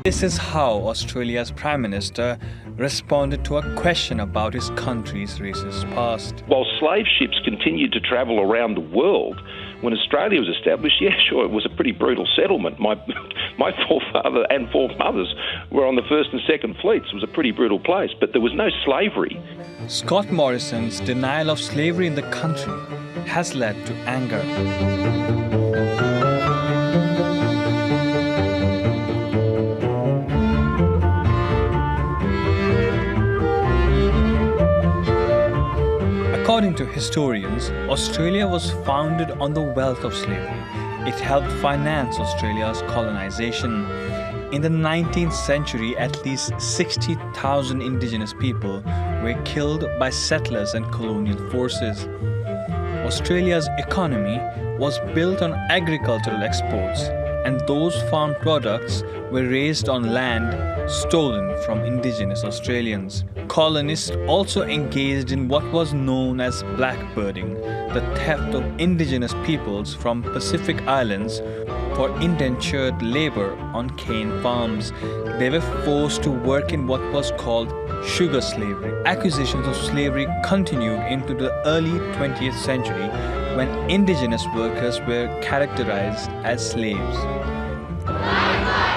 This is how Australia's Prime Minister responded to a question about his country's racist past. While slave ships continued to travel around the world, when Australia was established, yeah, sure, it was a pretty brutal settlement. My forefather and foremothers were on the first and second fleets. It was a pretty brutal place, but there was no slavery. Scott Morrison's denial of slavery in the country has led to anger. According to historians, Australia was founded on the wealth of slavery. It helped finance Australia's colonization. In the 19th century, at least 60,000 indigenous people were killed by settlers and colonial forces. Australia's economy was built on agricultural exports, and those farm products were raised on land stolen from indigenous Australians. Colonists also engaged in what was known as blackbirding, the theft of indigenous peoples from Pacific Islands for indentured labor on cane farms. They were forced to work in what was called sugar slavery. Accusations of slavery continued into the early 20th century when indigenous workers were characterized as slaves.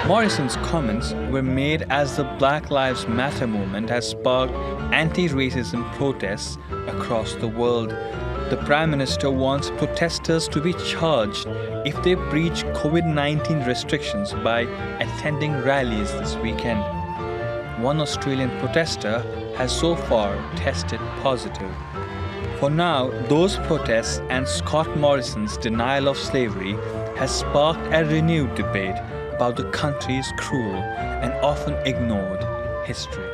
Morrison's comments were made as the Black Lives Matter movement has sparked anti-racism protests across the world. The Prime Minister wants protesters to be charged if they breach COVID-19 restrictions by attending rallies this weekend. One Australian protester has so far tested positive. For now, those protests and Scott Morrison's denial of slavery has sparked a renewed debate about the country's cruel and often ignored history.